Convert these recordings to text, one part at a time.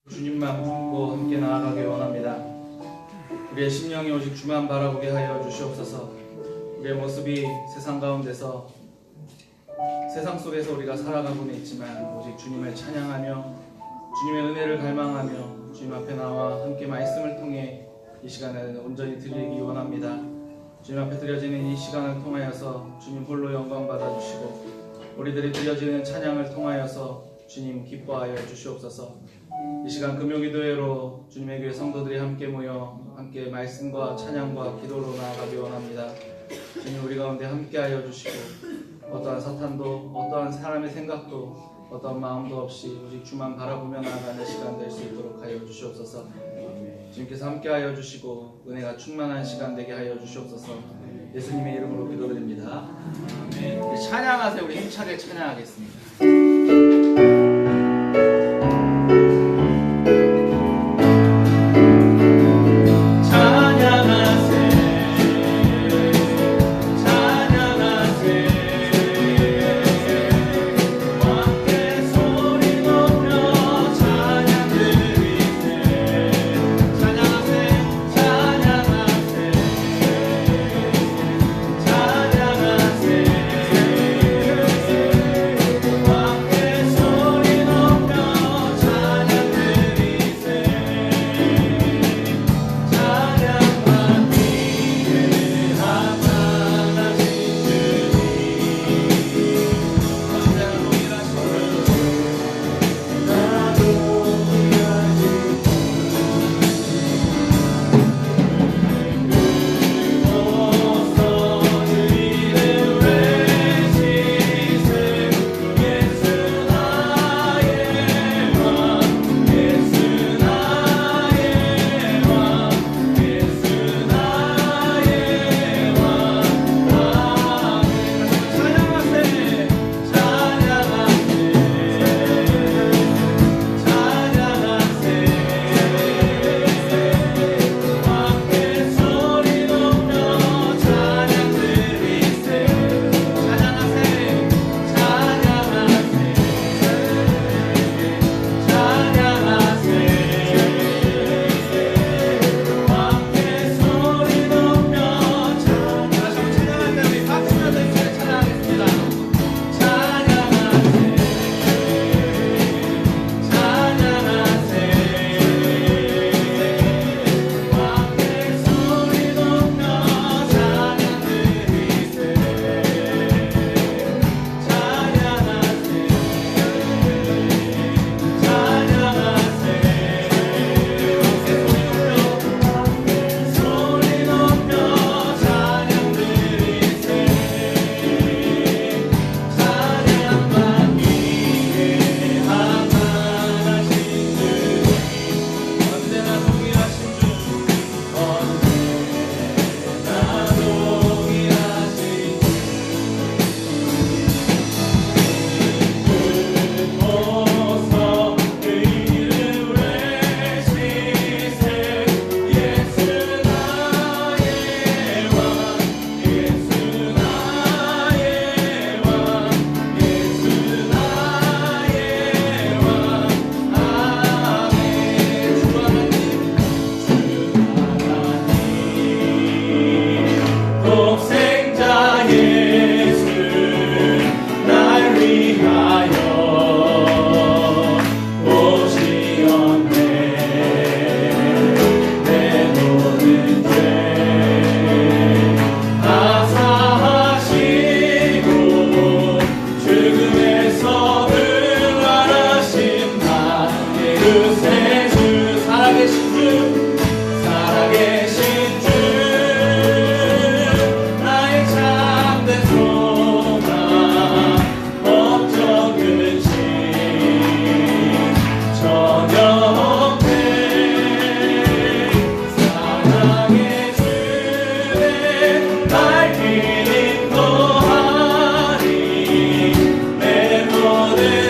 주님만 품고 함께 나아가길 원합니다. 우리의 심령이 오직 주만 바라보게 하여 주시옵소서. 우리의 모습이 세상 가운데서 세상 속에서 우리가 살아가고는 있지만 오직 주님을 찬양하며 주님의 은혜를 갈망하며 주님 앞에 나와 함께 말씀을 통해 이 시간에는 온전히 드리기 원합니다. 주님 앞에 드려지는 이 시간을 통하여서 주님 홀로 영광 받아주시고 우리들이 드려지는 찬양을 통하여서 주님 기뻐하여 주시옵소서. 이 시간 금요기도회로 주님의 교회 성도들이 함께 모여 함께 말씀과 찬양과 기도로 나아가기 원합니다. 주님 우리 가운데 함께하여 주시고 어떠한 사탄도 어떠한 사람의 생각도 어떠한 마음도 없이 오직 주만 바라보며 나아가는 시간 될 수 있도록 하여 주시옵소서. 주님께서 함께하여 주시고 은혜가 충만한 시간 되게 하여 주시옵소서. 예수님의 이름으로 기도드립니다. 아멘. 우리 찬양하세요. 우리 힘차게 찬양하겠습니다.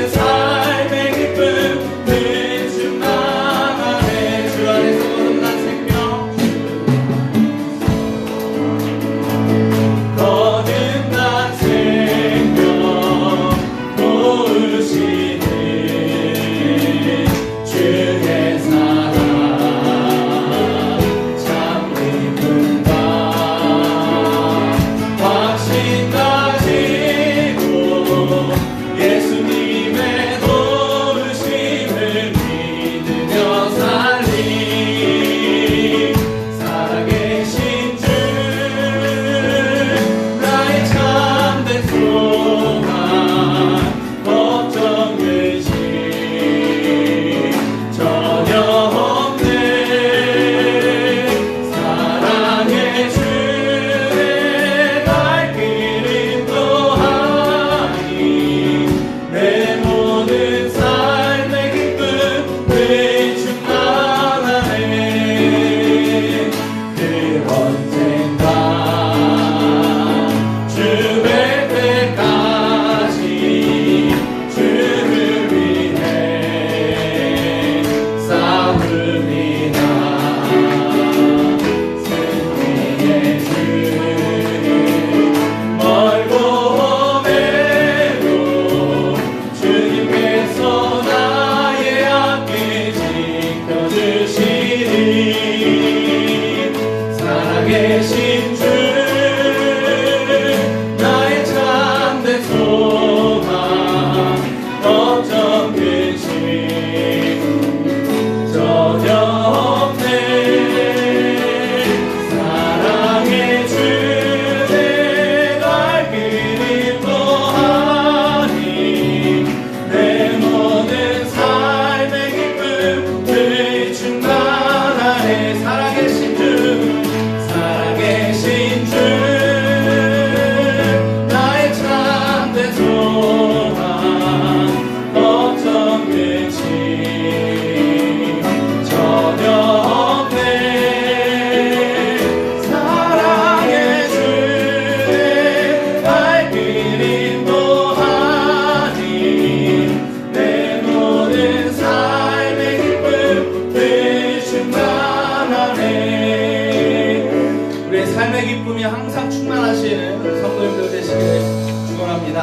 삶의 기쁨 늘 충만하네. 주 안에서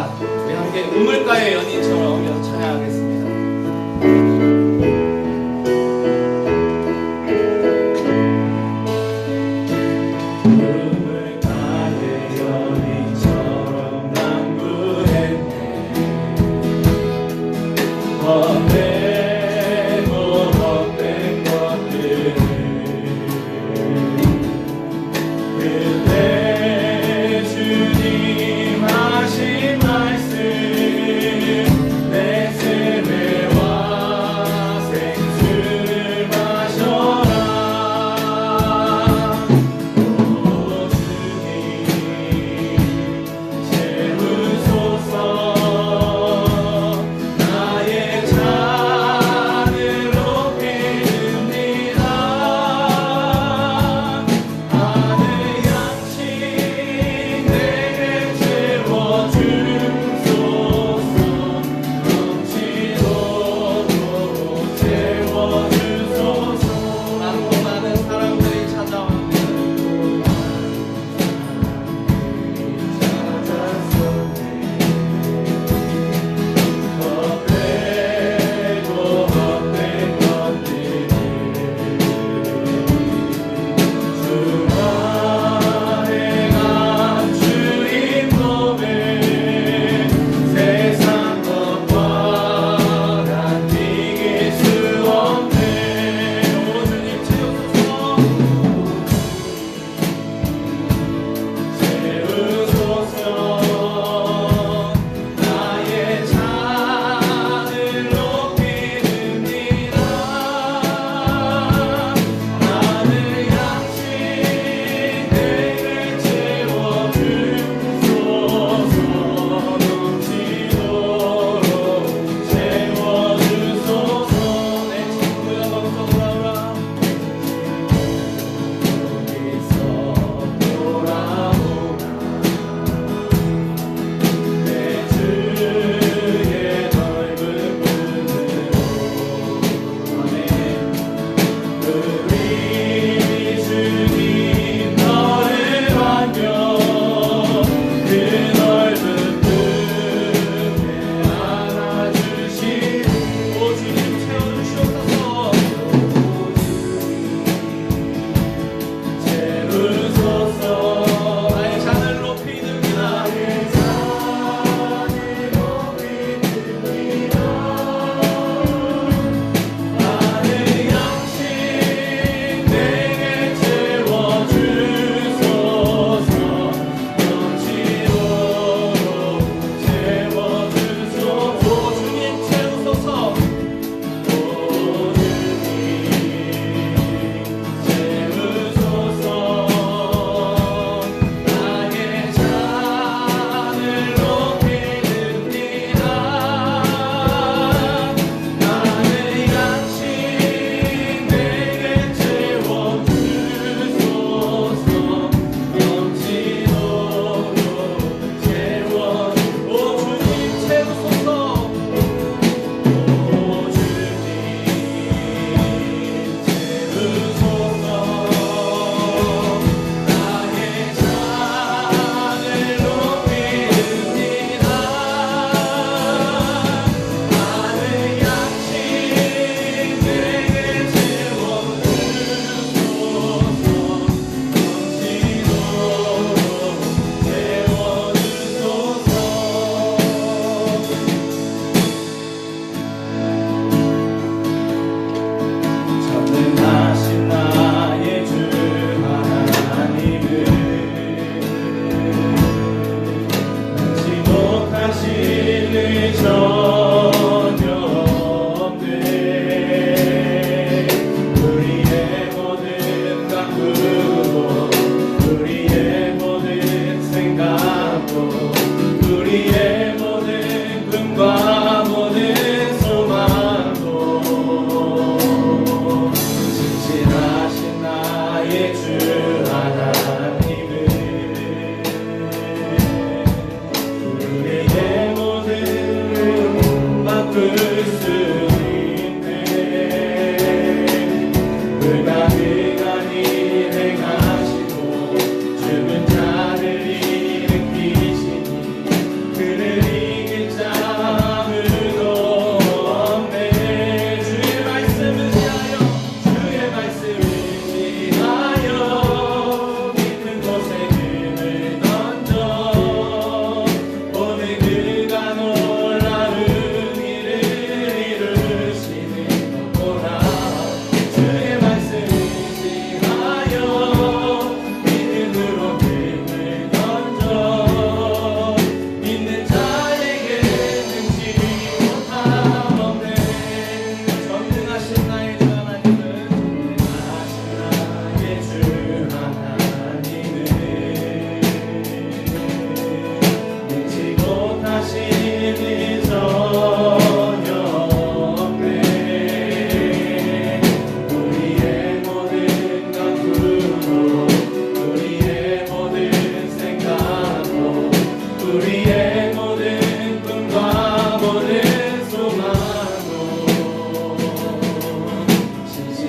찬양합니다. 우리 함께 우물가의 연인처럼 이어서 찬양하겠습니다. 그대 주님 하신 말씀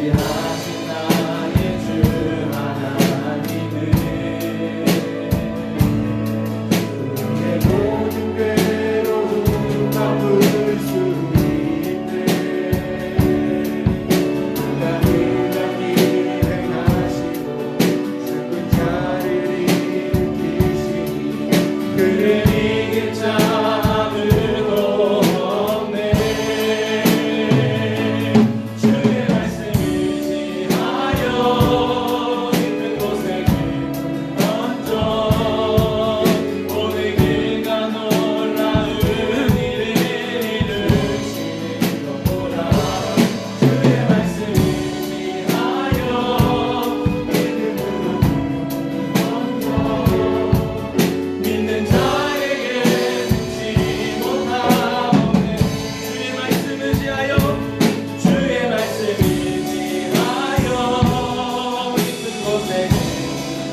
위하신 나의 주 하나님을 우리의 모든 괴로움 바꿀 수 있네. 감당이 행하시고 슬픈 자를 일으키시니 그를 이길 자는 없네. 주의 말씀 의지하여 있는 곳에 길을 던져 오늘 길과 놀라운 일을 이루시는 것 보라. 주의 말씀 의지하여 믿음으로 던져 믿는 자에게 능치 못함없는 주의 말씀 의지하여 주의 말씀 의지하여 있는 곳에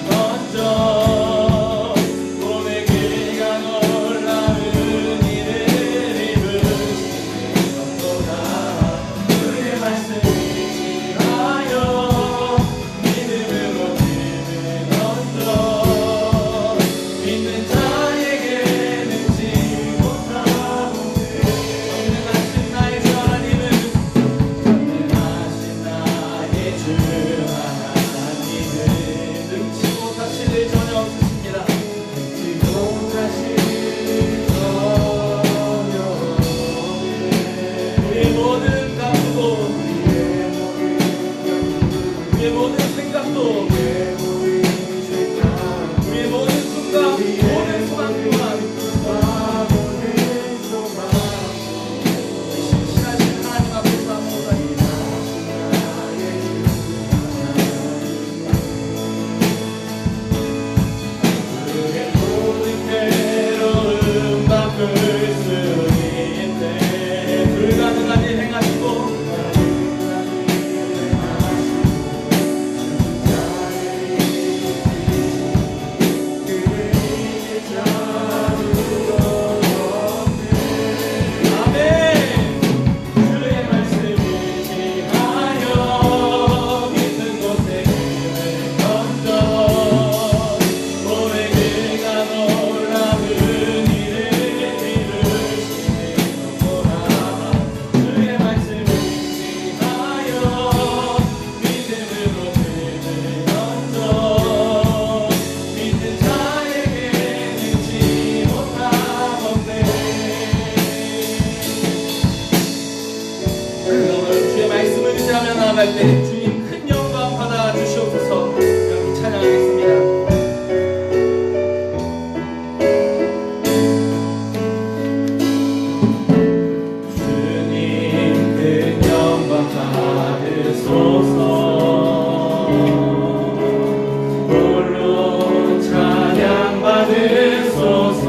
던져 오늘 길과 놀라운 일을 이루시는 것보다 주의 말씀 의지하여 믿음으로 길을 던져 믿는 자에게 능치 못함없는 전능하신 나의 주 하나님은 전능하신 나의 주 하나님은 능치 못하실 일 전혀 없으십니다. 능치 못하실 일 전혀 없네. 우리의 모든 감도 우리의 모든 생각도 우리의 모든 꿈과 모든 소망 또한 신실하신 하나님 앞에서 아무것도 우리의 모든 괴로움 바꿀 수 있네. 불가능한 일 행하시고 아멘. 주의 말씀 의지하여 믿는 곳에 길을 던져 오늘 길과 놀라운 일을 이루시는 것 보라. 주의 말씀 의지하여 믿음으로 길을 던져 믿는 자에게 능치 못함없네. 오늘 주의 말씀을 의지하며 나아갈 때 주님 큰 영광 받아 주시옵소서. 여기 찬양하겠습니다. 주님 큰 영광 받으소서. 홀로 찬양 받으소서.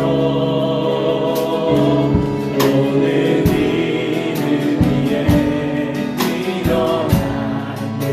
오늘 믿음 위에 일어난 그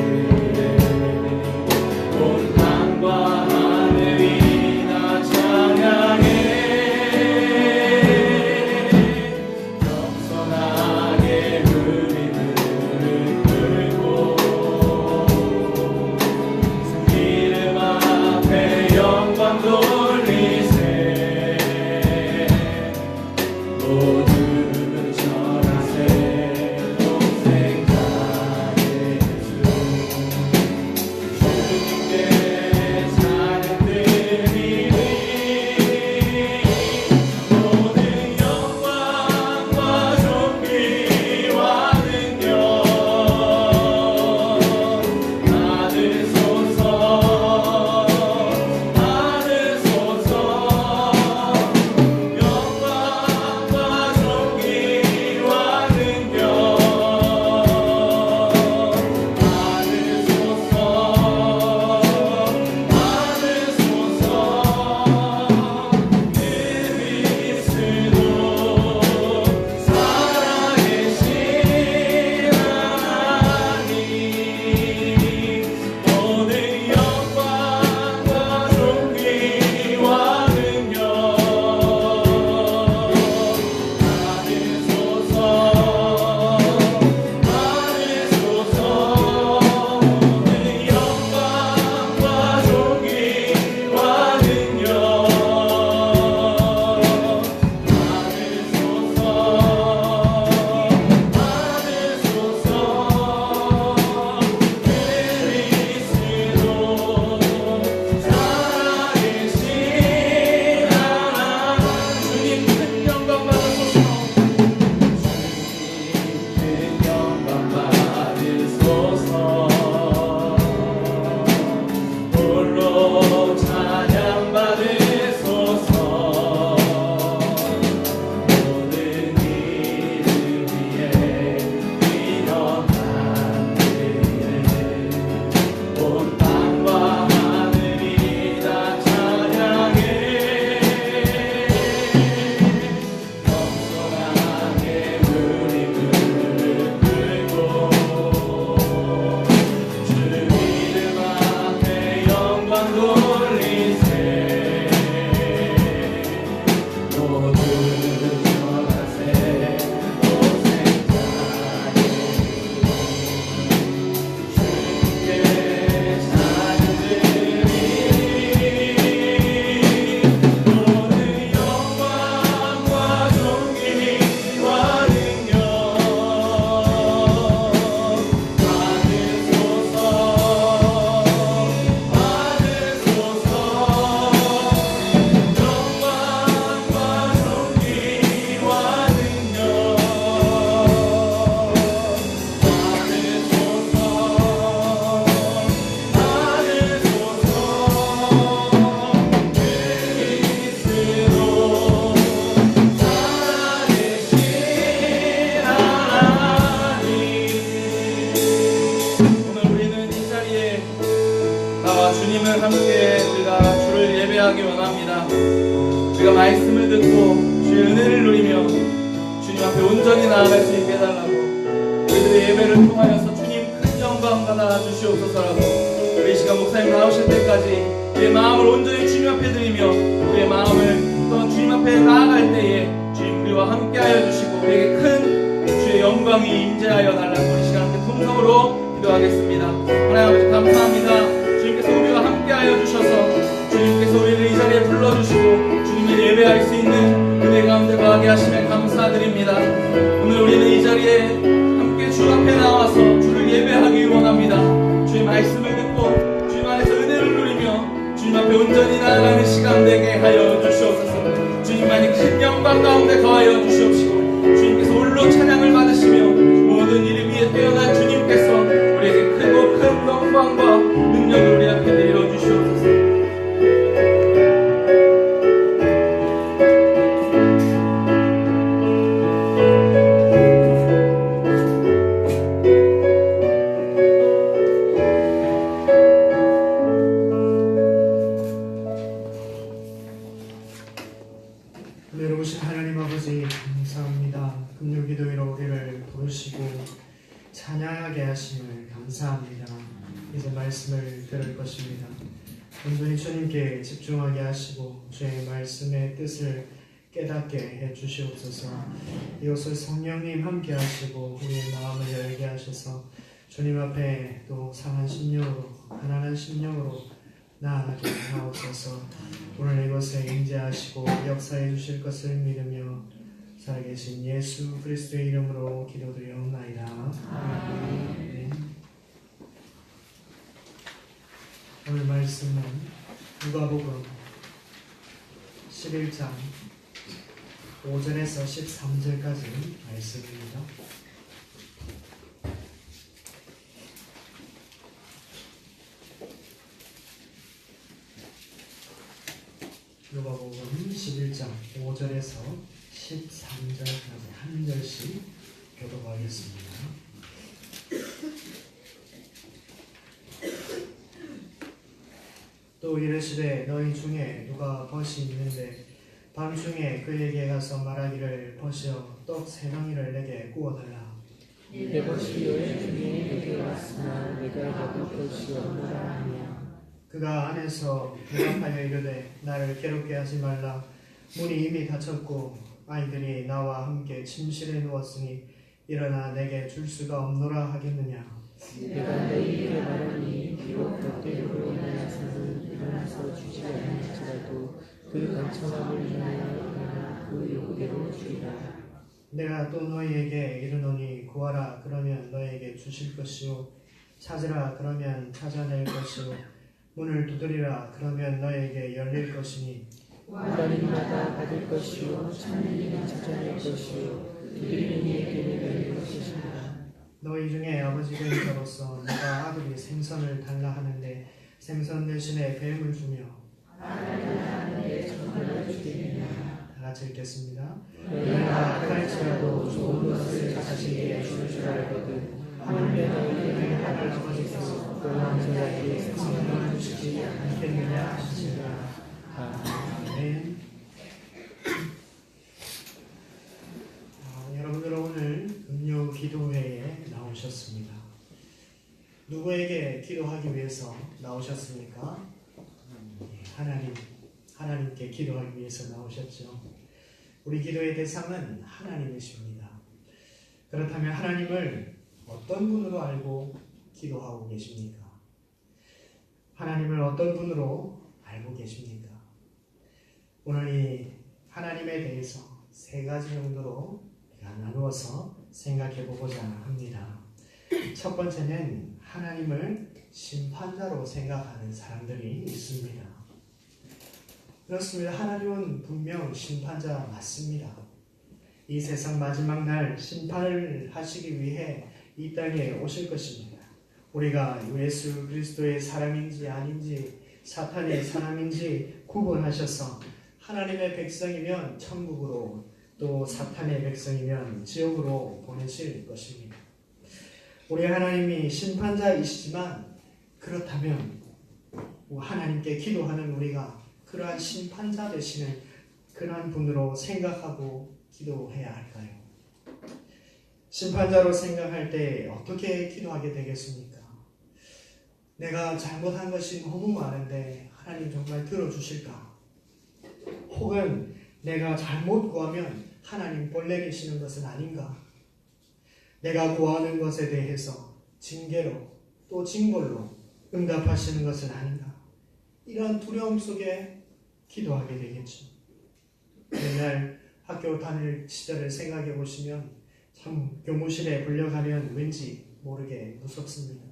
주님을 함께 우리가 주를 예배하기 원합니다. 우리가 말씀을 듣고 주의 은혜를 누리며 주님 앞에 온전히 나아갈 수 있게 해달라고, 우리들의 예배를 통하여서 주님 큰 영광 받아 주시옵소서라고, 우리 이 시간 목사님 나오실 때까지 우리의 마음을 온전히 주님 앞에 드리며 우리의 마음을 또 주님 앞에 나아갈 때에 주님 우리와 함께하여 주시고 우리에게 큰 주의 영광이 임재하여 달라고 우리 시간 함께 통성으로 기도하겠습니다. 하나님 아버지 감사합니다. 주님께서 우리와 함께하여 주셔서 주님께서 우리를 이 자리에 불러주시고 주님을 예배할 수 있는 은혜 가운데 거하게 하시면 감사드립니다. 오늘 우리는 이 자리에 함께 주 앞에 나와서 주를 예배하기 원합니다. 주의 말씀을 듣고 주님 안에서 은혜를 누리며 주님 앞에 온전히 나아가는 시간 되게 하여 주시옵소서. 주님만이 큰 영광 가운데 거하여 주시옵시고 주님께서 홀로 찬양을 받으시며 모든 일 위에 뛰어난 주님께서 우리에게 크고 큰 영광과 능력을 우리 앞에 내려주시옵소서. 내려오신 하나님 아버지 감사합니다. 금요기도회로 우리를 부르시고 찬양하게 하심을 감사합니다. 이제 말씀을 들을 것입니다. 온전히 주님께 집중하게 하시고 주의 말씀의 뜻을 깨닫게 해 주시옵소서. 이곳을 성령님 함께 하시고 우리의 마음을 열게 하셔서 주님 앞에 또 상한 심령으로, 가난한 심령으로 나아가게 하옵소서. 오늘 이곳에 임재하시고 역사해 주실 것을 믿으며 살아계신 예수 그리스도의 이름으로 기도드리옵나이다. 아멘. 오늘 말씀은 누가복음 11장 5절에서 13절까지 말씀입니다. 누가복음 11장 5절에서 13절까지 한 절씩 교독하겠습니다. 또 이르시되 너희 중에 누가 벗이 있는데 밤중에 그에게 가서 말하기를 벗이여 떡 세 덩이를 내게 구워달라. 내 벗이 너희 중에 내게 왔으나 내가 곁을 것이 없노라 하며 그가 안에서 대답하여 이르되 나를 괴롭게 하지 말라. 문이 이미 닫혔고 아이들이 나와 함께 침실에 누웠으니 일어나 내게 줄 수가 없노라 하겠느냐. 내가 너희에게 말하니 비록 곁대로 인하여서는 일어나서 주지 않을지라도 그 간청함을 인하여 일어나 그 요구대로 주리라. 내가 또 너희에게 이르노니 구하라 그러면 너희에게 주실 것이요 찾으라 그러면 찾아낼 것이요 문을 두드리라 그러면 너희에게 열릴 것이니 구하는 이마다 받을 것이요 찾는 이는 찾아낼 것이요 두드리는 이에게는 열릴 것이니라. 너희 중에 아버지 된 자로서 내가 아들이 생선을 달라 하는데 생선 대신에 뱀을 주며 하는데 정말로 주겠느냐. 다 같이 읽겠습니다. 너희가 할지라도 좋은 것을 자식에게 줄 줄 알거든 하물며 너희에게 하늘 아버지께서 또한 제자에게 생선을 주시지 않겠느냐 하시니라. 아멘. 여러분들 오늘 금요 기도회에 나오셨습니다. 누구에게 기도하기 위해서 나오셨습니까? 하나님께 기도하기 위해서 나오셨죠. 우리 기도의 대상은 하나님이십니다. 그렇다면 하나님을 어떤 분으로 알고 기도하고 계십니까? 하나님을 어떤 분으로 알고 계십니까? 오늘 이 하나님에 대해서 세 가지 정도로 나누어서 생각해 보고자 합니다. 첫 번째는 하나님을 심판자로 생각하는 사람들이 있습니다. 그렇습니다. 하나님은 분명 심판자 맞습니다. 이 세상 마지막 날 심판을 하시기 위해 이 땅에 오실 것입니다. 우리가 예수 그리스도의 사람인지 아닌지 사탄의 사람인지 구분하셔서 하나님의 백성이면 천국으로 또 사탄의 백성이면 지옥으로 보내실 것입니다. 우리 하나님이 심판자이시지만 그렇다면 하나님께 기도하는 우리가 그러한 심판자 되시는 그러한 분으로 생각하고 기도해야 할까요? 심판자로 생각할 때 어떻게 기도하게 되겠습니까? 내가 잘못한 것이 너무 많은데 하나님 정말 들어주실까? 혹은 내가 잘못 구하면 하나님 벌레 계시는 것은 아닌가? 내가 구하는 것에 대해서 징계로 또 징벌로 응답하시는 것은 아닌가? 이러한 두려움 속에 기도하게 되겠죠. 옛날 학교 다닐 시절을 생각해 보시면 참 교무실에 불려가면 왠지 모르게 무섭습니다.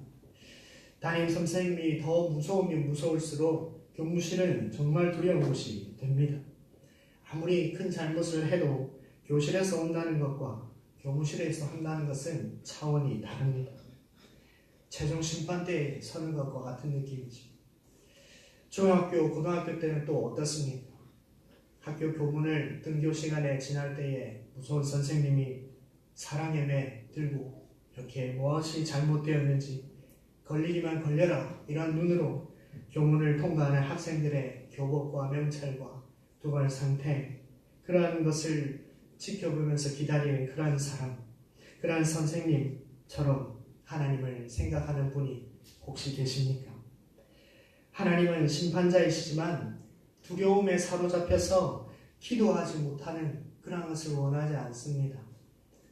담임 선생님이 더 무서우면 무서울수록 교무실은 정말 두려운 곳이 됩니다. 아무리 큰 잘못을 해도 교실에서 온다는 것과 교무실에서 한다는 것은 차원이 다릅니다. 최종 심판대에 서는 것과 같은 느낌이죠. 중학교, 고등학교 때는 또 어떻습니까? 학교 교문을 등교 시간에 지날 때에 무서운 선생님이 사랑의 매 들고 이렇게 무엇이 잘못되었는지 걸리기만 걸려라 이런 눈으로 교문을 통과하는 학생들의 교복과 명찰과 두발 상태 그러한 것을 지켜보면서 기다리는 그러한 사람, 그러한 선생님처럼 하나님을 생각하는 분이 혹시 계십니까? 하나님은 심판자이시지만 두려움에 사로잡혀서 기도하지 못하는 그런 것을 원하지 않습니다.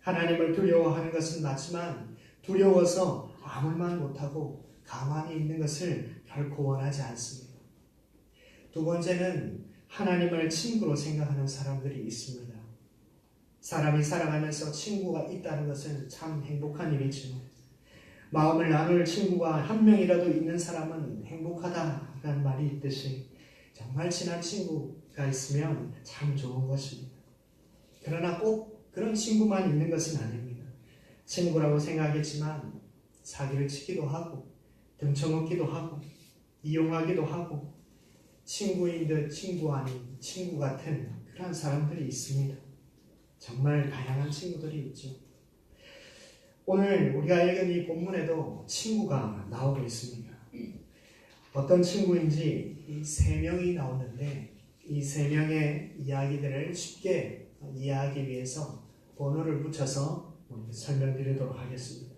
하나님을 두려워하는 것은 맞지만 두려워서 아무 말 못하고 가만히 있는 것을 결코 원하지 않습니다. 두 번째는 하나님을 친구로 생각하는 사람들이 있습니다. 사람이 살아가면서 친구가 있다는 것은 참 행복한 일이지만 마음을 나눌 친구가 한 명이라도 있는 사람은 행복하다라는 말이 있듯이 정말 친한 친구가 있으면 참 좋은 것입니다. 그러나 꼭 그런 친구만 있는 것은 아닙니다. 친구라고 생각했지만 사기를 치기도 하고 등쳐먹기도 하고 이용하기도 하고 친구인 듯 친구 아닌 친구 같은 그런 사람들이 있습니다. 정말 다양한 친구들이 있죠. 오늘 우리가 읽은 이 본문에도 친구가 나오고 있습니다. 어떤 친구인지 이 세 명이 나오는데 이 세 명의 이야기들을 쉽게 이해하기 위해서 번호를 붙여서 설명드리도록 하겠습니다.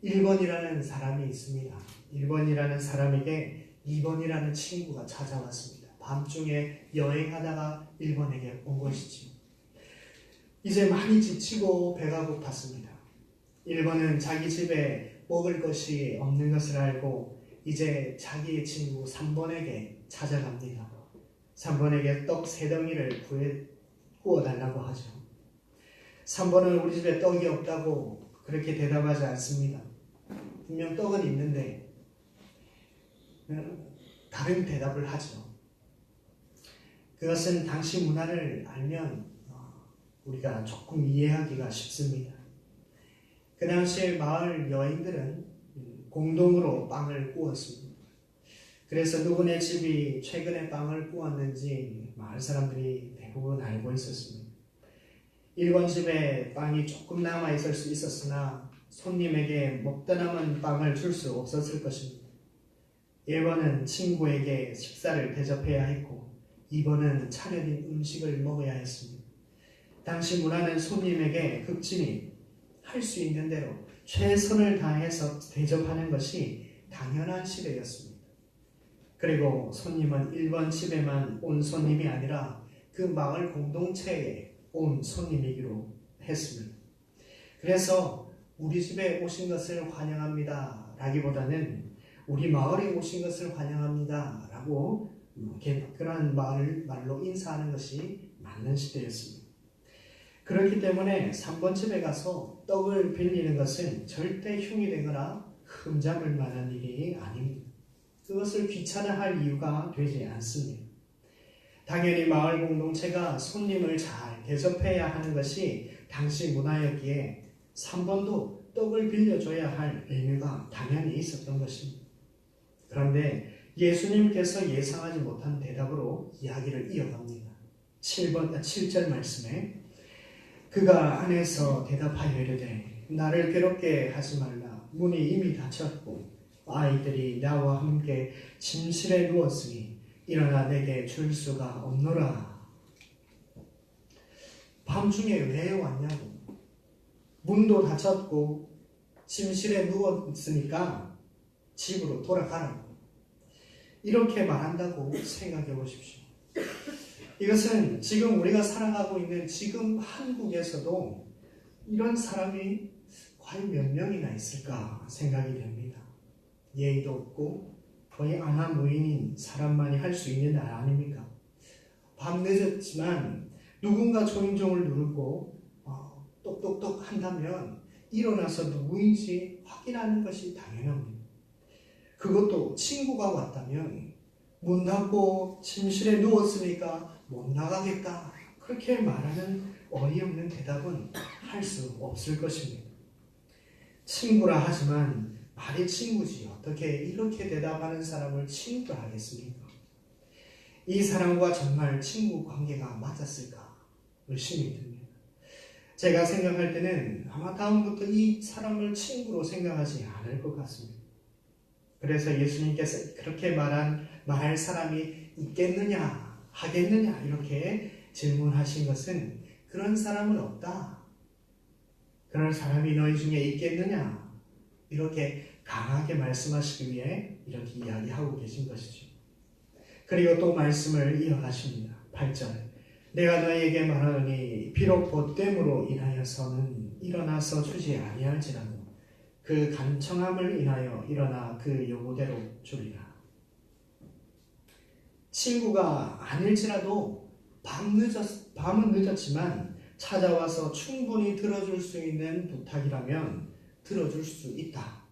1번이라는 사람이 있습니다. 1번이라는 사람에게 2번이라는 친구가 찾아왔습니다. 밤중에 여행하다가 1번에게 온 것이죠. 이제 많이 지치고 배가 고팠습니다. 1번은 자기 집에 먹을 것이 없는 것을 알고 이제 자기의 친구 3번에게 찾아갑니다. 3번에게 떡 3덩이를 구워달라고 하죠. 3번은 우리 집에 떡이 없다고 그렇게 대답하지 않습니다. 분명 떡은 있는데 다른 대답을 하죠. 그것은 당시 문화를 알면 우리가 조금 이해하기가 쉽습니다. 그 당시에 마을 여인들은 공동으로 빵을 구웠습니다. 그래서 누구네 집이 최근에 빵을 구웠는지 마을 사람들이 대부분 알고 있었습니다. 1번 집에 빵이 조금 남아있을 수 있었으나 손님에게 먹다 남은 빵을 줄 수 없었을 것입니다. 1번은 친구에게 식사를 대접해야 했고 2번은 차려진 음식을 먹어야 했습니다. 당시 문화는 손님에게 극진히 할 수 있는 대로 최선을 다해서 대접하는 것이 당연한 시대였습니다. 그리고 손님은 1번 집에만 온 손님이 아니라 그 마을 공동체에 온 손님이기로 했습니다. 그래서 우리 집에 오신 것을 환영합니다 라기보다는 우리 마을에 오신 것을 환영합니다 라고 그런 말로 인사하는 것이 맞는 시대였습니다. 그렇기 때문에 3번 집에 가서 떡을 빌리는 것은 절대 흉이 되거나 흠잡을 만한 일이 아닙니다. 그것을 귀찮아할 이유가 되지 않습니다. 당연히 마을 공동체가 손님을 잘 대접해야 하는 것이 당시 문화였기에 3번도 떡을 빌려줘야 할 의무가 당연히 있었던 것입니다. 그런데 예수님께서 예상하지 못한 대답으로 이야기를 이어갑니다. 7절 말씀에 그가 안에서 대답하여 이르되 나를 괴롭게 하지 말라. 문이 이미 닫혔고 아이들이 나와 함께 침실에 누웠으니 일어나 내게 줄 수가 없노라. 밤중에 왜 왔냐고. 문도 닫혔고 침실에 누웠으니까 집으로 돌아가라고. 이렇게 말한다고 생각해 보십시오. 이것은 지금 우리가 살아가고 있는 지금 한국에서도 이런 사람이 과연 몇 명이나 있을까 생각이 됩니다. 예의도 없고 거의 아나무인인 사람만이 할 수 있는 일 아닙니까? 밤 늦었지만 누군가 초인종을 누르고 똑똑똑 한다면 일어나서 누구인지 확인하는 것이 당연합니다. 그것도 친구가 왔다면 문 닫고 침실에 누웠으니까 못 나가겠다. 그렇게 말하는 어이없는 대답은 할 수 없을 것입니다. 친구라 하지만 말이 친구지 어떻게 이렇게 대답하는 사람을 친구라 하겠습니까? 이 사람과 정말 친구 관계가 맞았을까 의심이 듭니다. 제가 생각할 때는 아마 다음부터 이 사람을 친구로 생각하지 않을 것 같습니다. 그래서 예수님께서 그렇게 말할 사람이 있겠느냐 하겠느냐 이렇게 질문하신 것은 그런 사람은 없다. 그런 사람이 너희 중에 있겠느냐 이렇게 강하게 말씀하시기 위해 이렇게 이야기하고 계신 것이죠. 그리고 또 말씀을 이어가십니다. 8절 내가 너희에게 말하노니 비록 벗됨으로 인하여서는 일어나서 주지 아니할지라도 그 간청함을 인하여 일어나 그 요구대로 주리라. 친구가 아닐지라도 밤은 늦었지만 찾아와서 충분히 들어줄 수 있는 부탁이라면 들어줄 수 있다.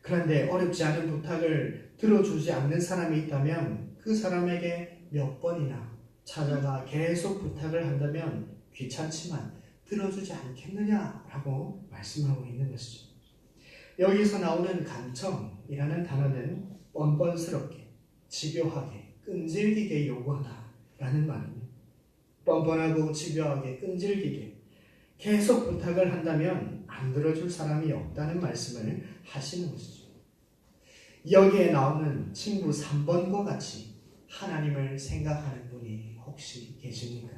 그런데 어렵지 않은 부탁을 들어주지 않는 사람이 있다면 그 사람에게 몇 번이나 찾아가 계속 부탁을 한다면 귀찮지만 들어주지 않겠느냐라고 말씀하고 있는 것이죠. 여기서 나오는 간청이라는 단어는 뻔뻔스럽게, 집요하게, 끈질기게 요구하다라는 말입니다. 뻔뻔하고 집요하게, 끈질기게 계속 부탁을 한다면 안 들어줄 사람이 없다는 말씀을 하시는 것이죠. 여기에 나오는 친구 3번과 같이 하나님을 생각하는 분이 혹시 계십니까?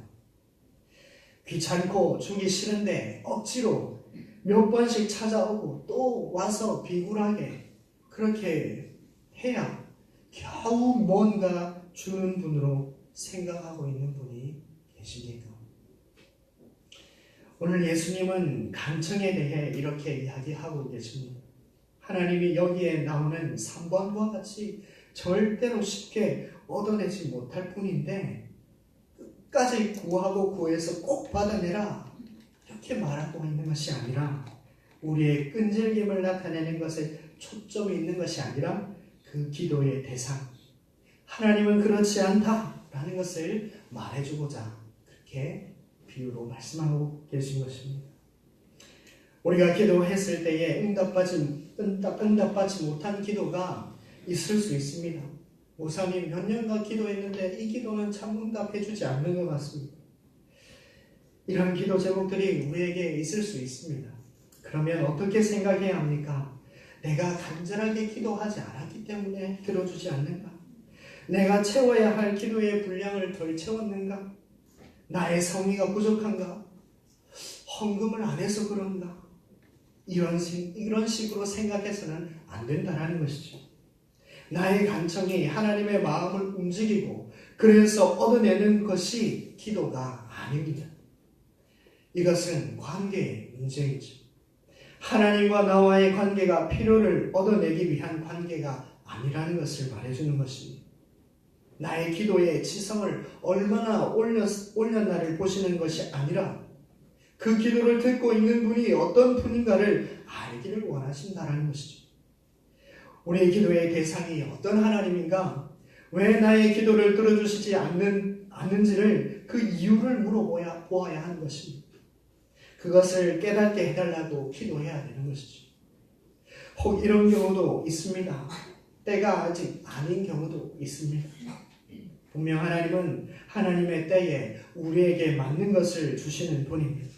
귀찮고 주기 싫은데 억지로 몇 번씩 찾아오고 또 와서 비굴하게 그렇게 해야 겨우 뭔가 주는 분으로 생각하고 있는 분이 계십니까? 오늘 예수님은 간청에 대해 이렇게 이야기하고 계십니다. 하나님이 여기에 나오는 3번과 같이 절대로 쉽게 얻어내지 못할 뿐인데 끝까지 구하고 구해서 꼭 받아내라 이렇게 말하고 있는 것이 아니라 우리의 끈질김을 나타내는 것에 초점이 있는 것이 아니라 그 기도의 대상 하나님은 그렇지 않다라는 것을 말해주고자 그렇게 비유로 말씀하고 계신 것입니다. 우리가 기도했을 때에 응답받지 못한 기도가 있을 수 있습니다. 목사님 몇 년간 기도했는데 이 기도는 참 응답해주지 않는 것 같습니다. 이런 기도 제목들이 우리에게 있을 수 있습니다. 그러면 어떻게 생각해야 합니까? 내가 간절하게 기도하지 않았기 때문에 들어주지 않는가? 내가 채워야 할 기도의 분량을 덜 채웠는가? 나의 성의가 부족한가? 헌금을 안 해서 그런가? 이런 식으로 생각해서는 안 된다는 것이죠. 나의 간청이 하나님의 마음을 움직이고 그래서 얻어내는 것이 기도가 아닙니다. 이것은 관계의 문제이죠. 하나님과 나와의 관계가 필요를 얻어내기 위한 관계가 아니라는 것을 말해주는 것입니다. 나의 기도의 지성을 얼마나 올렸나를 보시는 것이 아니라 그 기도를 듣고 있는 분이 어떤 분인가를 알기를 원하신다는 것이죠. 우리의 기도의 대상이 어떤 하나님인가? 왜 나의 기도를 들어주시지 않는지를 그 이유를 물어보아야 하는 것입니다. 그것을 깨닫게 해달라고 기도해야 되는 것이죠. 혹 이런 경우도 있습니다. 때가 아직 아닌 경우도 있습니다. 분명 하나님은 하나님의 때에 우리에게 맞는 것을 주시는 분입니다.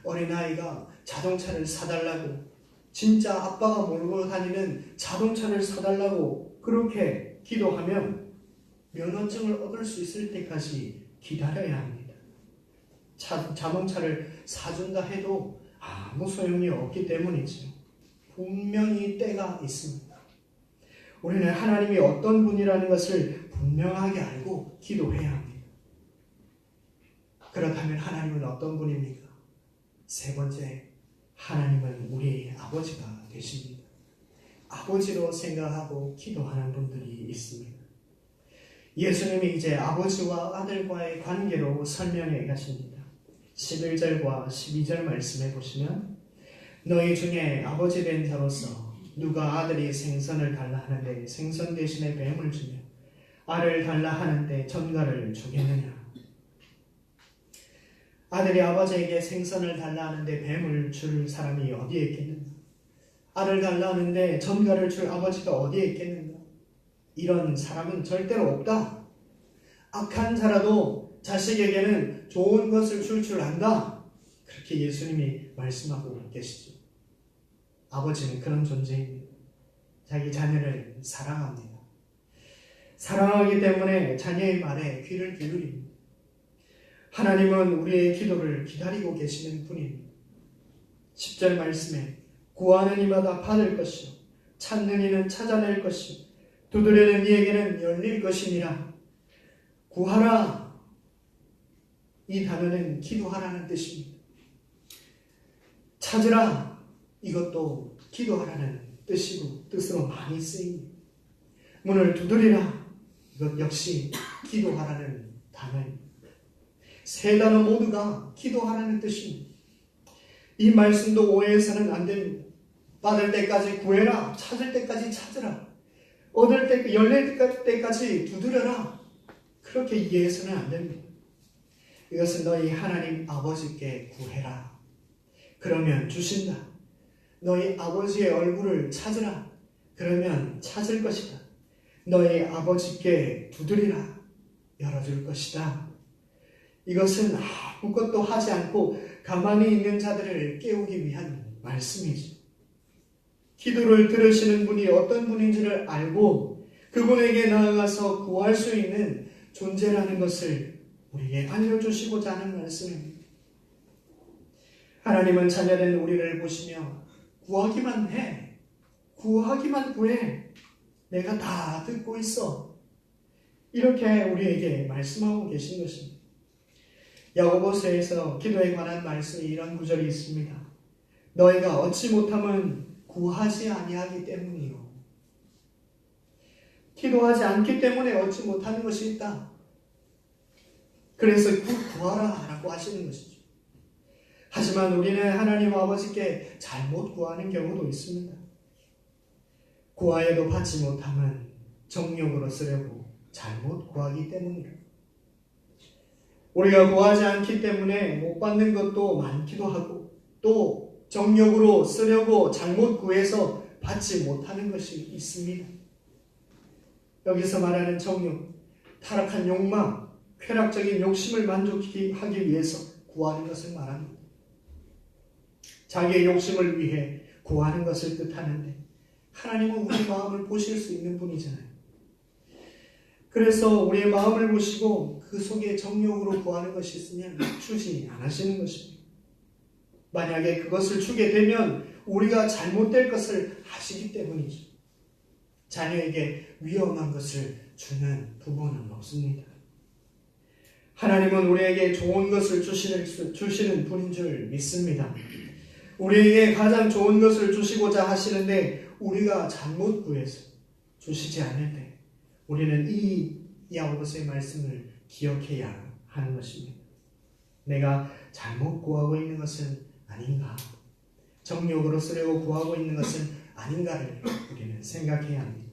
어린아이가 자동차를 사달라고 진짜 아빠가 몰고 다니는 자동차를 사달라고 그렇게 기도하면 면허증을 얻을 수 있을 때까지 기다려야 합니다. 자동차를 사준다 해도 아무 소용이 없기 때문이죠. 분명히 때가 있습니다. 우리는 하나님이 어떤 분이라는 것을 분명하게 알고 기도해야 합니다. 그렇다면 하나님은 어떤 분입니까? 세 번째, 하나님은 우리의 아버지가 되십니다. 아버지로 생각하고 기도하는 분들이 있습니다. 예수님이 이제 아버지와 아들과의 관계로 설명해 가십니다. 11절과 12절 말씀해 보시면 너희 중에 아버지 된 자로서 누가 아들이 생선을 달라 하는데 생선 대신에 뱀을 주며 알을 달라 하는데 전갈을 주겠느냐. 아들이 아버지에게 생선을 달라 하는데 뱀을 줄 사람이 어디에 있겠는가. 알을 달라 하는데 전갈을 줄 아버지가 어디에 있겠는가. 이런 사람은 절대로 없다. 악한 자라도 자식에게는 좋은 것을 줄 안다. 그렇게 예수님이 말씀하고 계시죠. 아버지는 그런 존재입니다. 자기 자녀를 사랑합니다. 사랑하기 때문에 자녀의 말에 귀를 기울입니다. 하나님은 우리의 기도를 기다리고 계시는 분입니다. 10절 말씀에 구하는 이마다 받을 것이요 찾는 이는 찾아낼 것이요 두드리는 이에게는 열릴 것이니라. 구하라, 이 단어는 기도하라는 뜻입니다. 찾으라, 이것도 기도하라는 뜻으로 많이 쓰입니다. 문을 두드리라, 이것 역시 기도하라는 단어입니다. 세 단어 모두가 기도하라는 뜻입니다. 이 말씀도 오해해서는 안 됩니다. 받을 때까지 구해라, 찾을 때까지 찾으라, 얻을 때, 열릴 때까지 두드려라. 그렇게 이해해서는 안 됩니다. 이것은 너희 하나님 아버지께 구해라. 그러면 주신다. 너희 아버지의 얼굴을 찾으라. 그러면 찾을 것이다. 너희 아버지께 두드리라. 열어줄 것이다. 이것은 아무것도 하지 않고 가만히 있는 자들을 깨우기 위한 말씀이죠. 기도를 들으시는 분이 어떤 분인지를 알고 그분에게 나아가서 구할 수 있는 존재라는 것을 우리에게 알려주시고자 하는 말씀입니다. 하나님은 자녀된 우리를 보시며 구하기만 해. 구하기만 구해. 내가 다 듣고 있어. 이렇게 우리에게 말씀하고 계신 것입니다. 야고보서에서 기도에 관한 말씀이 이런 구절이 있습니다. 너희가 얻지 못함은 구하지 아니하기 때문이요. 기도하지 않기 때문에 얻지 못하는 것이 있다. 그래서 구하라 라고 하시는 것이죠. 하지만 우리는 하나님 아버지께 잘못 구하는 경우도 있습니다. 구하여도 받지 못함은 정욕으로 쓰려고 잘못 구하기 때문이다. 우리가 구하지 않기 때문에 못 받는 것도 많기도 하고 또 정욕으로 쓰려고 잘못 구해서 받지 못하는 것이 있습니다. 여기서 말하는 정욕, 타락한 욕망, 쾌락적인 욕심을 만족하기 위해서 구하는 것을 말합니다. 자기의 욕심을 위해 구하는 것을 뜻하는데 하나님은 우리 마음을 보실 수 있는 분이잖아요. 그래서 우리의 마음을 보시고 그 속에 정욕으로 구하는 것이 있으면 주지 않으시는 것입니다. 만약에 그것을 주게 되면 우리가 잘못될 것을 아시기 때문이죠. 자녀에게 위험한 것을 주는 부분은 없습니다. 하나님은 우리에게 좋은 것을 주시는 분인 줄 믿습니다. 우리에게 가장 좋은 것을 주시고자 하시는데 우리가 잘못 구해서 주시지 않을 때 우리는 이 야고보서의 말씀을 기억해야 하는 것입니다. 내가 잘못 구하고 있는 것은 아닌가? 정욕으로 쓰려고 구하고 있는 것은 아닌가를 우리는 생각해야 합니다.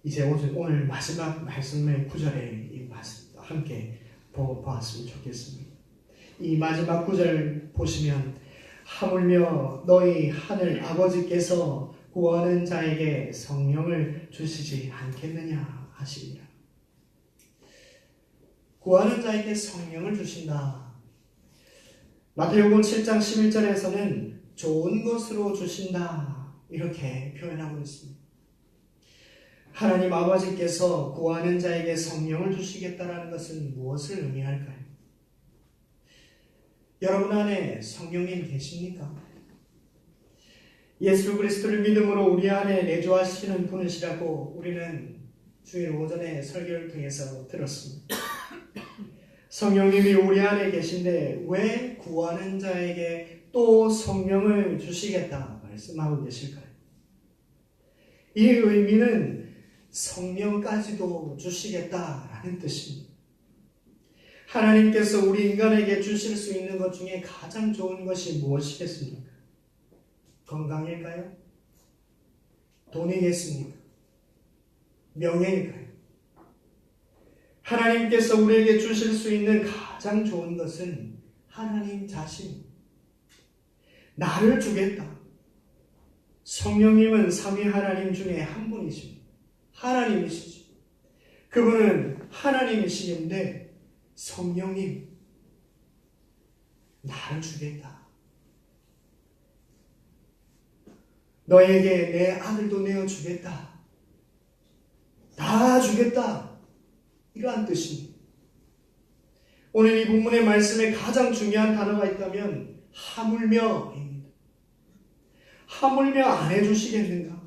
이제 오늘 마지막 말씀의 구절에 이 말씀 함께 보았으면 좋겠습니다. 이 마지막 구절 보시면 하물며 너희 하늘 아버지께서 구하는 자에게 성령을 주시지 않겠느냐 하시니라. 구하는 자에게 성령을 주신다. 마태복음 7장 11절에서는 좋은 것으로 주신다. 이렇게 표현하고 있습니다. 하나님 아버지께서 구하는 자에게 성령을 주시겠다라는 것은 무엇을 의미할까요? 여러분 안에 성령님 계십니까? 예수 그리스도를 믿음으로 우리 안에 내주하시는 분이시라고 우리는 주일 오전에 설교를 통해서 들었습니다. 성령님이 우리 안에 계신데 왜 구하는 자에게 또 성령을 주시겠다 말씀하고 계실까요? 이 의미는 성령까지도 주시겠다라는 뜻입니다. 하나님께서 우리 인간에게 주실 수 있는 것 중에 가장 좋은 것이 무엇이겠습니까? 건강일까요? 돈이겠습니까? 명예일까요? 하나님께서 우리에게 주실 수 있는 가장 좋은 것은 하나님 자신, 나를 주겠다. 성령님은 삼위 하나님 중에 한 분이십니다. 하나님이시죠. 그분은 하나님이시는데 성령님, 나를 주겠다. 너에게 내 아들도 내어주겠다. 다 주겠다. 이러한 뜻입니다. 오늘 이 본문의 말씀에 가장 중요한 단어가 있다면 하물며입니다. 하물며 안 해주시겠는가?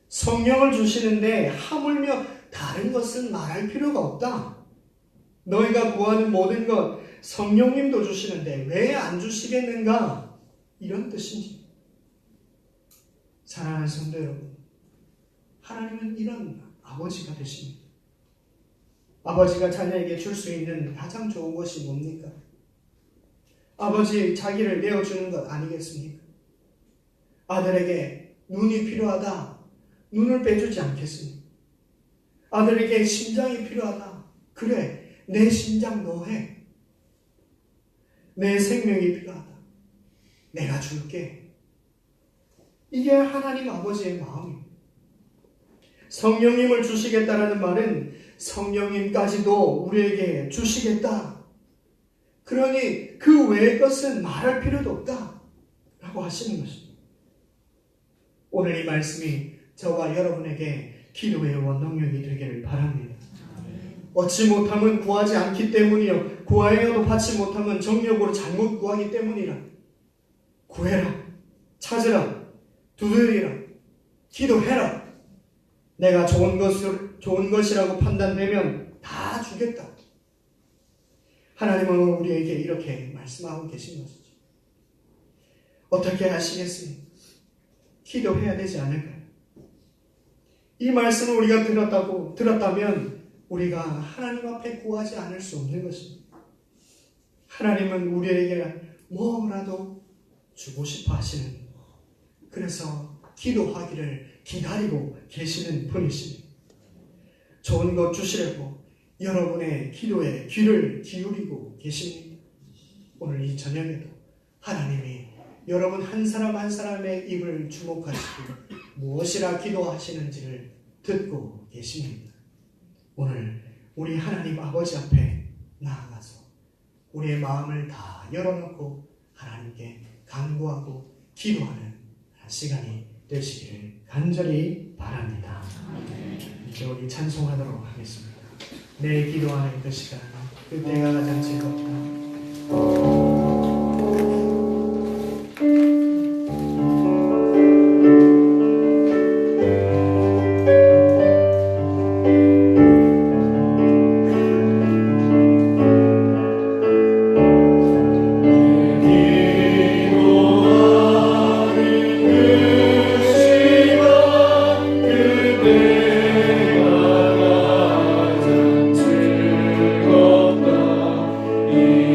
성령을 주시는데 하물며 다른 것은 말할 필요가 없다. 너희가 구하는 모든 것 성령님도 주시는데 왜 안 주시겠는가? 이런 뜻입니다. 사랑하는 성도 여러분, 하나님은 이런 아버지가 되십니다. 아버지가 자녀에게 줄 수 있는 가장 좋은 것이 뭡니까? 아버지 자기를 내어주는 것 아니겠습니까? 아들에게 눈이 필요하다. 눈을 빼주지 않겠습니까? 아들에게 심장이 필요하다. 그래, 내 심장 너 해. 내 생명이 필요하다. 내가 줄게. 이게 하나님 아버지의 마음입니다. 성령님을 주시겠다라는 말은 성령님까지도 우리에게 주시겠다. 그러니 그 외의 것은 말할 필요도 없다. 라고 하시는 것입니다. 오늘 이 말씀이 저와 여러분에게 기도의 원동력이 되기를 바랍니다. 얻지 못함은 구하지 않기 때문이요. 구하여도 받지 못함은 정력으로 잘못 구하기 때문이라. 구해라. 찾으라. 두드리라. 기도해라. 내가 좋은 것이라고 판단되면 다 주겠다. 하나님은 우리에게 이렇게 말씀하고 계신 것이죠. 어떻게 하시겠습니까? 기도해야 되지 않을까요? 이 말씀을 우리가 들었다면 우리가 하나님 앞에 구하지 않을 수 없는 것입니다. 하나님은 우리에게 뭐라도 주고 싶어 하시는, 그래서 기도하기를 기다리고 계시는 분이십니다. 좋은 것 주시려고 여러분의 기도에 귀를 기울이고 계십니다. 오늘 이 저녁에도 하나님이 여러분 한 사람 한 사람의 입을 주목하시고 무엇이라 기도하시는지를 듣고 계십니다. 오늘 우리 하나님 아버지 앞에 나아가서 우리의 마음을 다 열어놓고 하나님께 간구하고 기도하는 시간이 되시기를 간절히 바랍니다. 이제 우리 찬송하도록 하겠습니다. 내 기도하는 그 시간, 그때가 가장 즐겁다. 이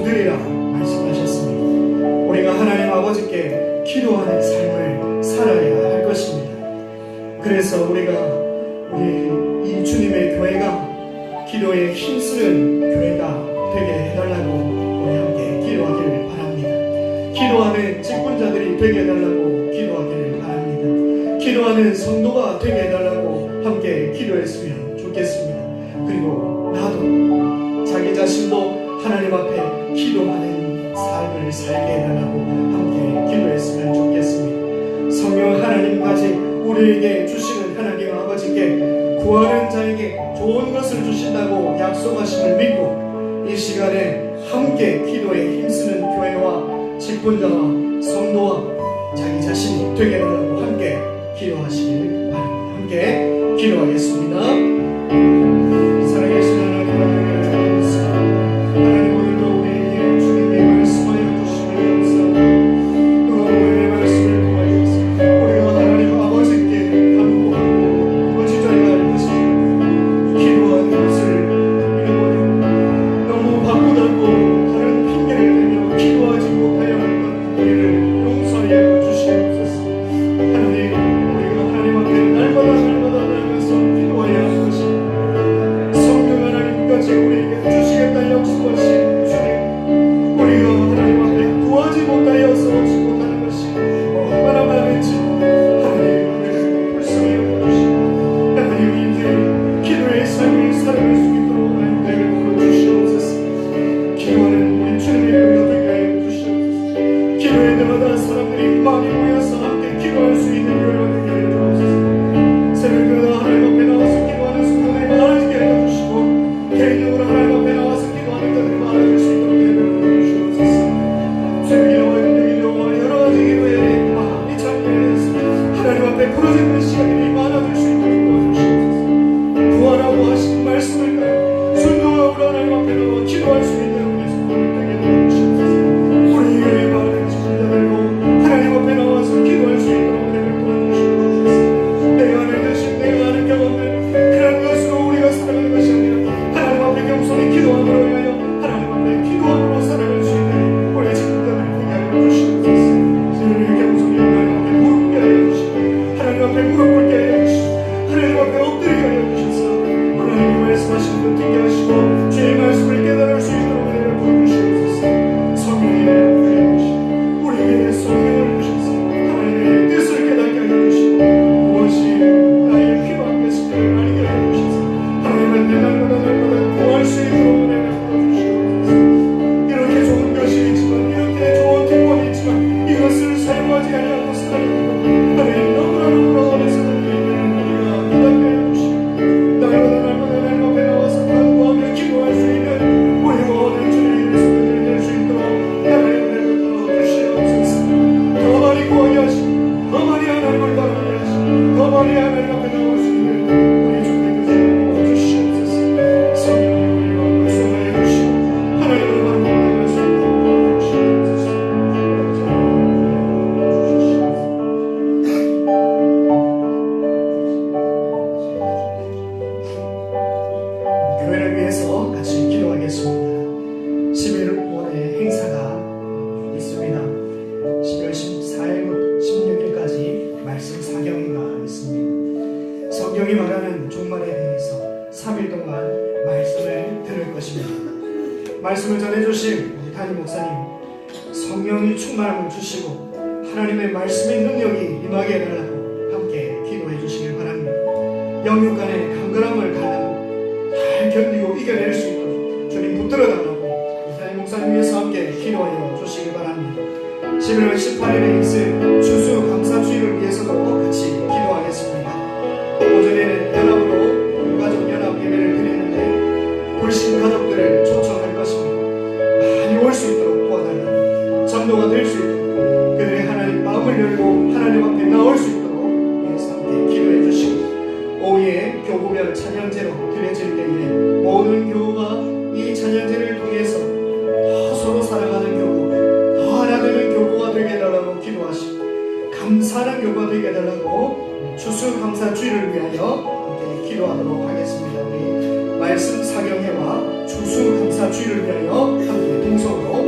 얻으리라 말씀하셨습니다. 우리가 하나님 아버지께 기도하는 삶을 살아야 할 것입니다. 그래서 우리가 우리 이 주님의 교회가 기도에 힘쓰는 교회가 되게 해달라고 우리 함께 기도하기를 바랍니다. 기도하는 직분자들이 되게 해달라고 기도하기를 바랍니다. 기도하는 성도가 되게 해달라고 함께 기도했으면 좋겠습니다. 그리고 나도 자기 자신도 하나님 앞에 기도하는 삶을 살게 해달라고 함께 기도했으면 좋겠습니다. 성령 하나님까지 우리에게 주시는 하나님 아버지께 구하는 자에게 좋은 것을 주신다고 약속하심을 믿고 이 시간에 함께 기도에 힘쓰는 교회와 직분자와 성도와 자기 자신이 되게 해달라고 함께 기도하시길 바랍니다. 함께 기도하겠습니다. 살아계신 하나님 아버지, 하나님 오늘도 우리에게 주님의 말씀하여 주시기를 감사합니다. 또 오늘의 말씀을 통하여서 우리가 하나님 아버지께 간구하고 거짓하여야 할 것입니다. 기도하는 것을 잃어버리고 너무 바쁘다고 다른 핑계를 대며 기도하지 못하여 하는 것 우리를 용서하여 주시옵소서. 하나님, 우리가 하나님 앞에 날마다 나가서 기도해야 할 것입니다. 성령 하나님까지 우리에게 주시겠다 약속하신 주님, 우리가 하나님 앞에 구하지 못하여서 얻지 못하는 것이 얼마나 많은지 하나님 우리를 불쌍히 여겨주시고 하나님 이제 기도의 삶을 살아갈 수 있도록 하나님을 불러주시옵소서. 기도하는 우리 주님의 교회가 되게 하여 주시옵소서. 기도할 때마다 사람들이 많이 모여서 함께 기도할 수 있는 교회가 되게 하여 주옵소서. 새벽마다 하나님 앞에 나와서 기도하는 순간들이 많아지게 하여 주시고 개인적으로 하나님 앞에 나와서 기도하는 자들이 많아질 수 있도록 하여 주시옵소서. 새벽기도와 금요기도와 여러 가지 기도에 많이 참여해서 하나님 앞에 부러지는 시간들이 많아질 수 있도록 도와주시옵소서. 구하라고 하신 말씀을 따라 순종하고 하나님 앞에 나와 기도할 수 있는 우리 성도들 되게 하여 주시옵소서. 우리 교회의 많은 직분자들도 하나님 앞에 나와서 기도할 수 있도록 은혜를 도와주시옵소서. 내가 아는 것이 내가 아는 게 없는 그런 것으로 우리가 살아가는 것이 아니라 하나님 앞에 겸손히 기도함으로 하여 하나님 앞에 기도함으로 살아갈 수 있는 우리 직분자들 되게 하여 주시옵소서. 우리 겸손히 하나님 앞에 무릎 꿇게 하여 주시고 하나님 앞에 무릎 꿇게 하여 주시고 하나님 앞에 엎드리게 하여 주셔서 하나님의 말씀하시는 것 듣게 하시고 주의 말씀을 깨달을 수 있도록 은혜를 부어주시옵소서. 성령의 은혜를 주시고 우리에게 성령을 주셔서 하나님의 뜻을 깨닫게 하여 주시고 무엇이 나의 필요한 것인지를 알게 하여 주셔서 하나님의 날마다 구할 수 있도록 은혜를 부어주시옵소서. 이렇게 좋은 것이 있지만 이렇게 좋은 특권이 있지만 이것을 사용하지 아니하고 살아가는 것 하나님 너무나 어려서 우리가 기다려 하여 주시고 날마다 하나님 앞에 나와서 간구하며 기도할 수 있는 우리 모든 주님의 손을 낼 수 있도록 하나님 은혜를 주시옵소서. 더 많이 구하게 하시고 더 많이 하나님을 바라보게 하시고 더 많이 하나님 앞에 나올 수 있는 우리 주님을 주시옵소서. 성령이 우리와 말씀하여 주시고 하나님을 바라보게 할 수 있도록 주시옵소서. 교회를 위해서 같이 기도하겠습니다. 11월에 행사가 있습니다. 12월 14일부터 16일까지 말씀 사경회가 있습니다. 성경이 말하는 종말에 대해서 3일 동안 말씀을 들을 것입니다. 말씀을 전해주신 우리 담임 목사님 성령이 충만함을 주시고 하나님의 말씀의 능력이 임하게 해달라고 함께 기도해 주시길 바랍니다. 영육 간의 강건함을 달라고 잘 견디고 이겨낼 수 있도록 주님 붙들어달라고 담임 목사님 위해서 함께 기도하여 주시길 바랍니다. 11월 18일에 있을 추수감사주일을 위해서도 같이 기도하겠습니다. 오전에는 연합으로 유가족 연합 예배를 드리는데 불신 가족들을 초청할 것입니다. 많이 올 수 있도록 도와달라고 전도가 될 수 있도록 그들의 하나님 마음을 열고 하나님 앞에 나올 수 있도록 위해서 함께 기도해 주시고 오후에 교구별 찬양제로 드려질 때에 모든 교우가 이 찬양제를 통해서 더 서로 사랑하는 교구 더 하나 되는 교구가 되게 해달라고 기도하시고 감사하는 교구가 되게 해달라고 추수감사주의를 위하여 함께 기도하도록 하겠습니다. 우리 말씀 사경회와 추수감사주의를 위하여 함께 동성으로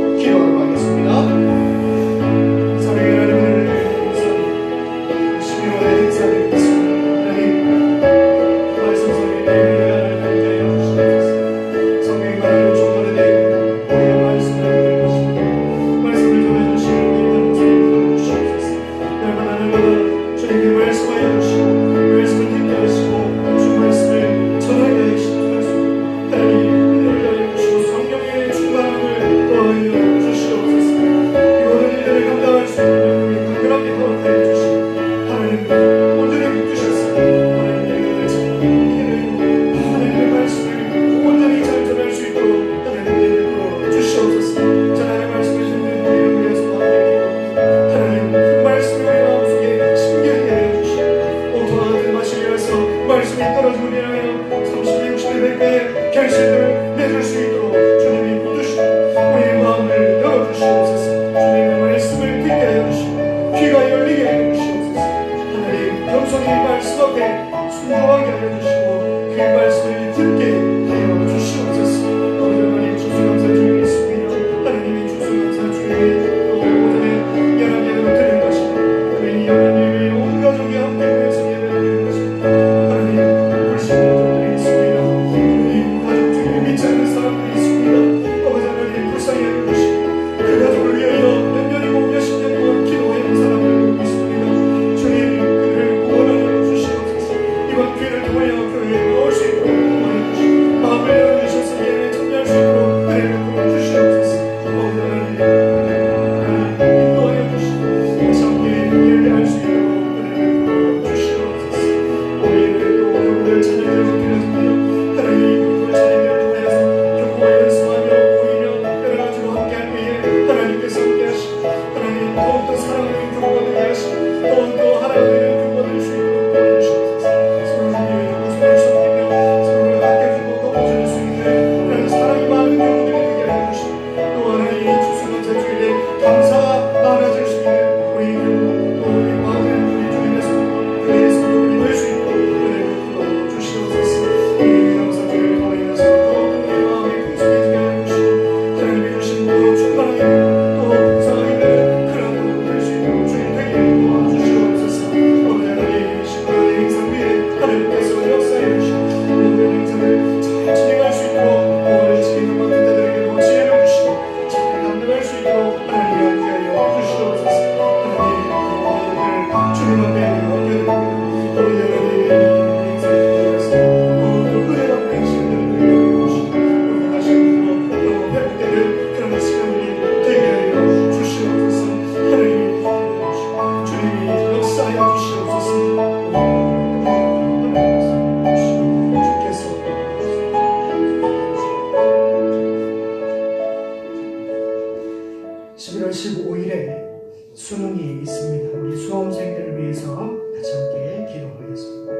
11월 15일에 수능이 있습니다. 우리 수험생들을 위해서 같이 함께 기도하겠습니다.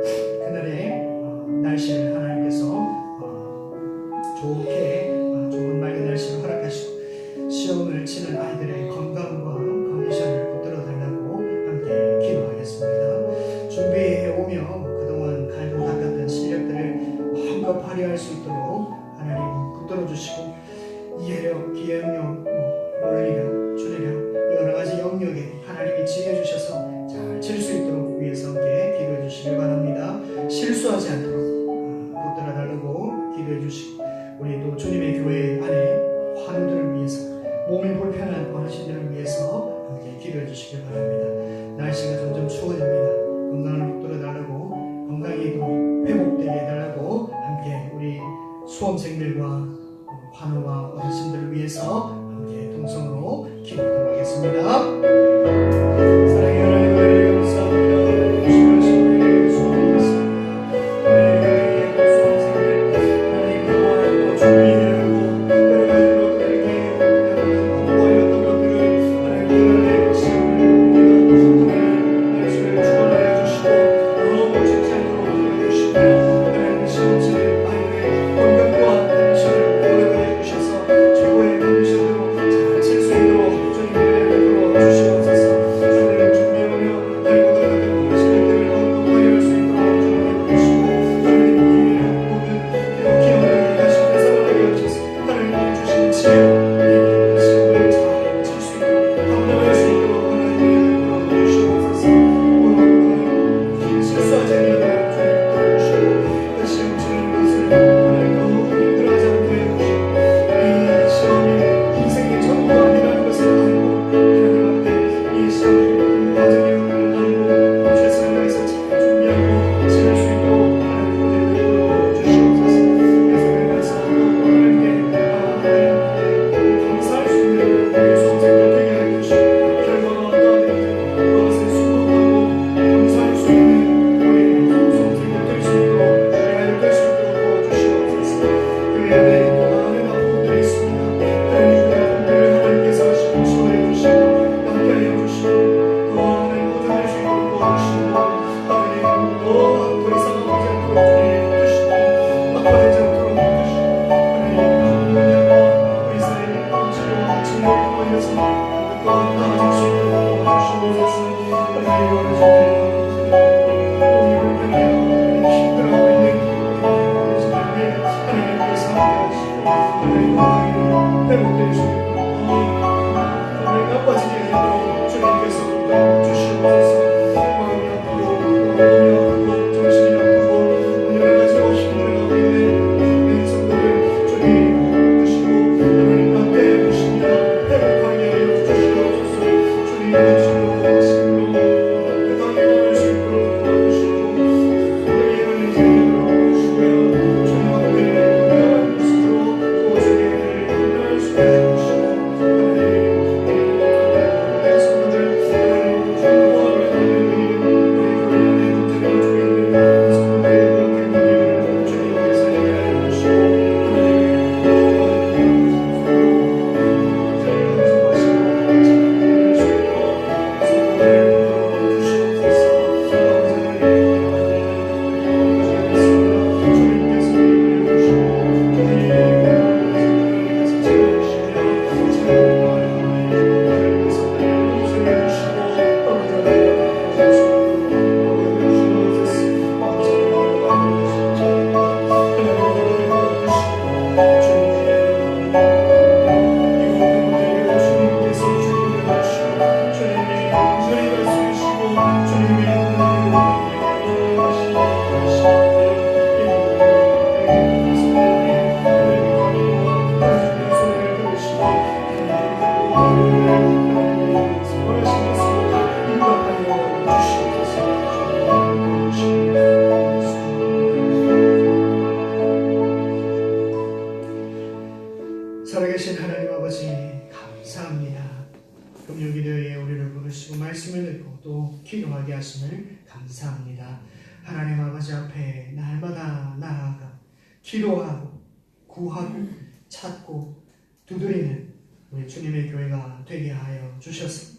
그날의 날씨를 하나님께서 좋게 좋은 맑은 날씨를 허락하시고 시험을 치는 아이들의 건강과 컨디션을 붙들어 달라고 함께 기도하겠습니다. 준비해 오며 그동안 갈고 닦았던 실력들을 마음껏 발휘할 수 있도록 하나님 붙들어 주시고 이해력, 기억력, 논리력, 추리력 여러 가지 영역에 하나님이 지혜 주셔서 잘 칠 수 있도록 위해서 함께 기도해 주시길 바랍니다. 실수하지 않도록 붙들어 달라고 기도해 주시고 우리 또 주님의 교회 안에 환우들을 위해서 몸이 불편한 어르신들을 위해서 함께 기도해 주시길 바랍니다. 날씨가 점점 추워집니다. 건강을 붙들어 달라고 건강이 또 회복되게 해달라고 함께 우리 수험생들과 환우와 어르신들을 위해서 함께 동성으로 기도하도록 하겠습니다. 사랑의 하나님 아버지 감사합니다. 주님의 수고하셨습니다. 하나님 수험생들 하나님 그동안 준비하고 여러 가지로 그들에게 공부하였던 것들을 하나님 그날의 시험을 하나님 날씨를 주관하여 주시고 너무 칭찬으로 도와주시고 하나님 시험치는 아이들의 건강과 컨디션을 허락하여 주셔서 최고의 컨디션으로 잘 칠 수 있도록 주님의 은혜를 베풀어 주시옵소서. 주님을 준비하며 달고 닦았던 시험들을 마음껏 발휘할 수 있도록 주님을 주시고 주님의 모든 기억나게 하시고 살아나게 하셔서 하나님이 주신 지혜로 이 시험을 잘 칠 수 있도록 감당할 수 있도록 하나님의 베풀어 주시옵소서. 실수하지 아니하도록 주님 도와주시고 그 시험 치는 것을 하나님 너무 힘들어하지 않게 해주시고 이 시험이 인생의 전부가 아니라는 것을 알고 하나님 앞에 이 시험이 과정이었음을 알고 최선을 다해서 잘 준비하고 지낼 수 있도록 하나님 은혜 베풀어 주시옵소서. 그래서 그래서 하나님께 감사할 수 있는 우리 수험생들 되게 하여 주시고 결과가 어떠하든지 그것을 수긍하고 감사할 수 있는 우리 수험생들 될 수 있도록 우리 아이들 될 수 있도록 도와주시옵소서. 교회 안에 또 많은 아픔들이 있습니다. 하나님 그 아픔들을 하나님께서 하시고 치료해 주시고 함께하여 주시고 또 하나님 보존할 수 있도록 도와주시고 하나님 더 이상 아프지 않도록 주님 붙드시고 아파하지 않도록 붙드시고 하나님 우리 사회의 치료와 진료를 통하여서 또한 나아질 수 있도록 도와주시옵소서. 하나님 어르신들과 몸이 불편하여 힘들어하고 있는 어르신들 위해 하나님께서 함께하시고 하나님 건강이 회복될 수 있도록 하나님 나빠지지 않도록 주님께서 붙들어 주시옵소서. 마음이 아프고 몸이 아프고 정신이 아프고 여러 가지로 힘들어가고 있는 성도들 주님 붙드시고 하나님 함께해 주시며 회복하게 하여 주시옵소서. 주님의 주로 도와주시고 그 땅에 떠날 수 있도록 도와주시고 그들의 영혼을 지키도록 주시며 주님 앞에 건강한 모습으로 구원의 은혜를 감당할 수 있게 해주시고 하나님 성도들 하나님 공부하며 하나님 우리 교회 안에 문제가 좀 있는 성도들의 그렇게 문제를 주님께서 해결해 주시고 살아계신 하나님 아버지 감사합니다. 금요일에 우리를 부르시고 말씀을 듣고 또 기도하게 하심을 감사합니다. 하나님 아버지 앞에 날마다 나아가 기도하고 구하고 찾고 두드리는 우리 주님의 교회가 되게 하여 주셔서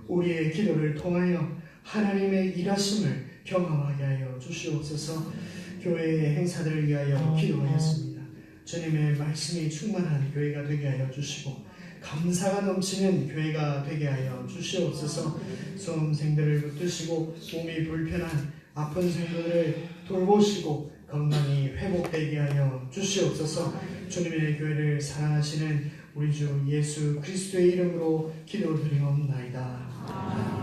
우리의 기도를 통하여 하나님의 일하심을 경험하게 하여 주시옵소서. 교회의 행사들을 위하여 기도하였습니다. 주님의 말씀이 충만한 교회가 되게 하여 주시고 감사가 넘치는 교회가 되게 하여 주시옵소서. 수험생들을 붙드시고 몸이 불편한 아픈 성도들을 돌보시고 건강이 회복되게 하여 주시옵소서. 주님의 교회를 사랑하시는 우리 주 예수 그리스도의 이름으로 기도드리옵나이다.